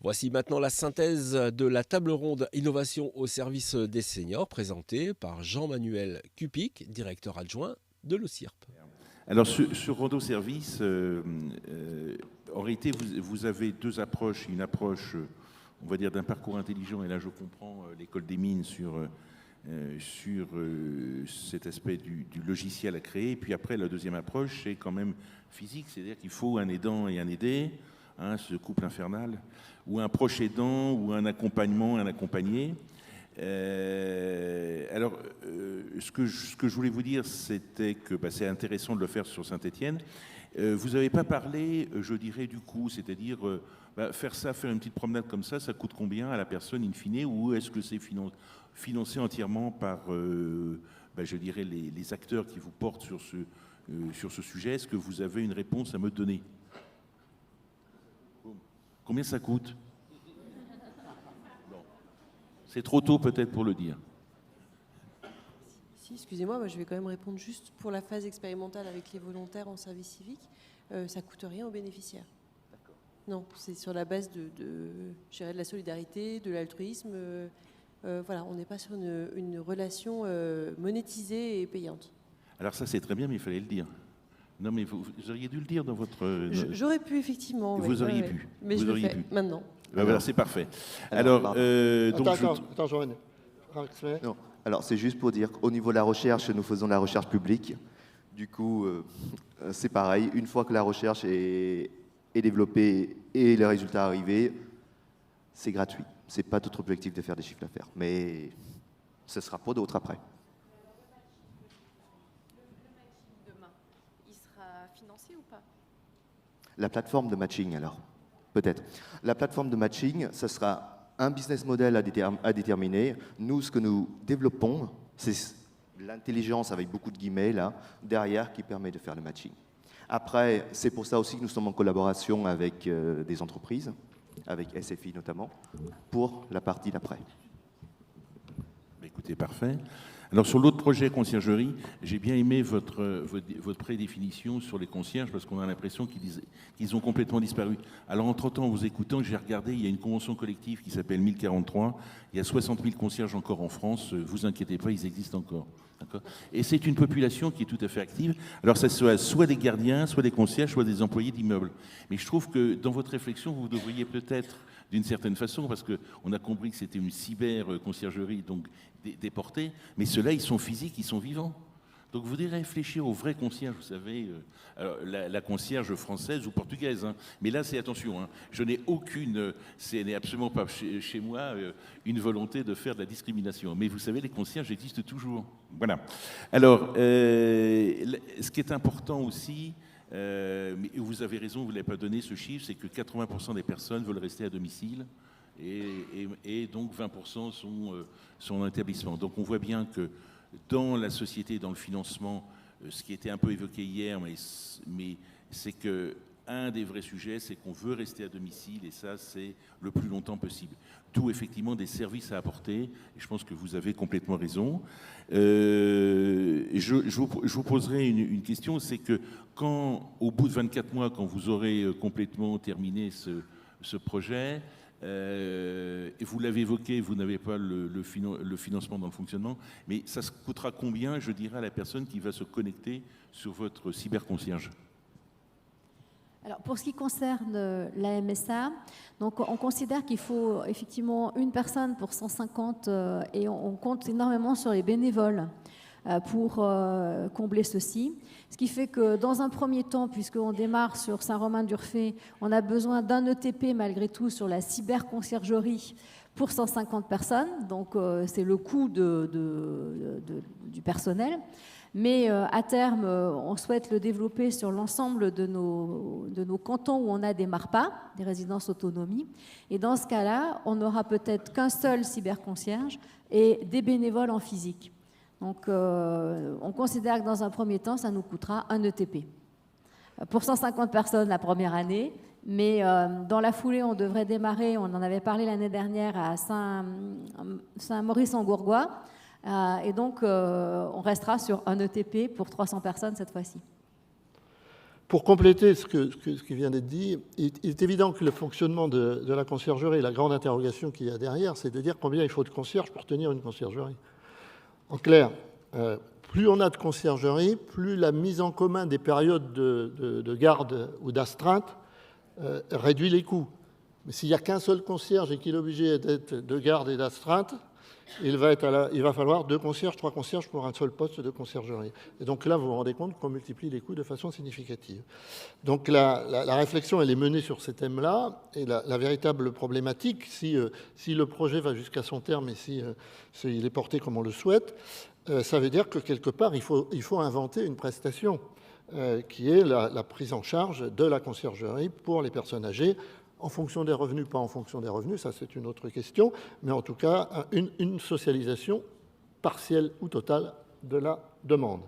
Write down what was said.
Voici maintenant la synthèse de la table ronde Innovation au service des seniors, présentée par Jean-Manuel Cupic, directeur adjoint de l'OCIRP. Alors, sur Rondo Service, en réalité, vous avez deux approches. Une approche, on va dire, d'un parcours intelligent, et là, je comprends l'école des mines sur cet aspect du logiciel à créer. Et puis après, la deuxième approche, c'est quand même physique, c'est-à-dire qu'il faut un aidant et un aidé, ce couple infernal, ou un proche aidant, ou un accompagnement, un accompagné. Ce que je voulais vous dire, c'était que c'est intéressant de le faire sur Saint-Étienne. Vous n'avez pas parlé, je dirais, du coût, c'est-à-dire faire une petite promenade comme ça coûte combien à la personne in fine, ou est-ce que c'est financé entièrement par, je dirais, les acteurs qui vous portent sur ce sujet? Est-ce que vous avez une réponse à me donner? Combien ça coûte? C'est trop tôt peut-être pour le dire. Si, excusez-moi, je vais quand même répondre juste pour la phase expérimentale avec les volontaires en service civique. Ça ne coûte rien aux bénéficiaires. D'accord. Non, c'est sur la base de la solidarité, de l'altruisme. Voilà, on n'est pas sur une relation monétisée et payante. Alors ça, c'est très bien, mais il fallait le dire. Non, mais vous auriez dû le dire dans votre... J'aurais pu, effectivement. Vous auriez pu. Mais je le fais maintenant. Voilà, c'est parfait. Attends, Joanne. Non. Alors, c'est juste pour dire qu'au niveau de la recherche, nous faisons la recherche publique. Du coup, c'est pareil. Une fois que la recherche est développée et les résultats arrivés, c'est gratuit. Ce n'est pas notre objectif de faire des chiffres d'affaires. Mais ce sera pour d'autres après. Le demain, il sera financé ou pas? La plateforme de matching, alors. Peut-être. La plateforme de matching, ce sera un business model à déterminer. Nous, ce que nous développons, c'est l'intelligence, avec beaucoup de guillemets, là, derrière, qui permet de faire le matching. Après, c'est pour ça aussi que nous sommes en collaboration avec des entreprises, avec SFI notamment, pour la partie d'après. Écoutez, parfait. Alors, sur l'autre projet conciergerie, j'ai bien aimé votre prédéfinition sur les concierges, parce qu'on a l'impression qu'ils ont complètement disparu. Alors, entre-temps, en vous écoutant, j'ai regardé, il y a une convention collective qui s'appelle 1043. Il y a 60 000 concierges encore en France. Vous inquiétez pas, ils existent encore. Et c'est une population qui est tout à fait active. Alors, ça soit des gardiens, soit des concierges, soit des employés d'immeubles. Mais je trouve que dans votre réflexion, vous devriez peut-être, d'une certaine façon, parce qu'on a compris que c'était une cyber-conciergerie, donc déportés, mais ceux-là, ils sont physiques, ils sont vivants. Donc vous devez réfléchir aux vrais concierges, vous savez, la concierge française ou portugaise. Mais là, c'est attention, je n'ai aucune, ce n'est absolument pas chez moi une volonté de faire de la discrimination. Mais vous savez, les concierges existent toujours. Voilà. Alors, ce qui est important aussi, mais vous avez raison, vous ne l'avez pas donné ce chiffre, c'est que 80% des personnes veulent rester à domicile. Et donc 20% sont en établissement. Donc on voit bien que dans la société, dans le financement, ce qui était un peu évoqué hier, mais c'est qu'un des vrais sujets, c'est qu'on veut rester à domicile, et ça, c'est le plus longtemps possible. D'où effectivement des services à apporter, et je pense que vous avez complètement raison. Je vous poserai une question, c'est que quand, au bout de 24 mois, quand vous aurez complètement terminé ce projet, et vous l'avez évoqué, vous n'avez pas le financement dans le fonctionnement, mais ça se coûtera combien, je dirais, à la personne qui va se connecter sur votre cyberconcierge? Alors, pour ce qui concerne la MSA, donc on considère qu'il faut effectivement une personne pour 150 et on compte énormément sur les bénévoles pour combler ceci. Ce qui fait que dans un premier temps, puisqu'on démarre sur Saint-Romain-d'Urfé, on a besoin d'un ETP malgré tout sur la cyberconciergerie pour 150 personnes. Donc c'est le coût du personnel. Mais à terme, on souhaite le développer sur l'ensemble de nos cantons où on a des MARPA, des résidences autonomie. Et dans ce cas-là, on n'aura peut-être qu'un seul cyberconcierge et des bénévoles en physique. Donc, on considère que dans un premier temps, ça nous coûtera un ETP. Pour 150 personnes la première année, mais dans la foulée, on devrait démarrer, on en avait parlé l'année dernière à Saint-Maurice-en-Gourgois, et donc on restera sur un ETP pour 300 personnes cette fois-ci. pour compléter ce qui vient d'être dit, il est évident que le fonctionnement de la conciergerie, la grande interrogation qu'il y a derrière, c'est de dire combien il faut de concierges pour tenir une conciergerie. En clair, plus on a de conciergerie, plus la mise en commun des périodes de garde ou d'astreinte réduit les coûts. Mais s'il n'y a qu'un seul concierge et qu'il est obligé d'être de garde et d'astreinte, il va falloir 2 concierges, 3 concierges pour un seul poste de conciergerie. Et donc là, vous vous rendez compte qu'on multiplie les coûts de façon significative. Donc la réflexion, elle est menée sur ces thèmes-là. Et la véritable problématique, si le projet va jusqu'à son terme et s'il est porté comme on le souhaite, ça veut dire que quelque part, il faut inventer une prestation qui est la prise en charge de la conciergerie pour les personnes âgées, en fonction des revenus, pas en fonction des revenus, ça c'est une autre question, mais en tout cas une socialisation partielle ou totale de la demande.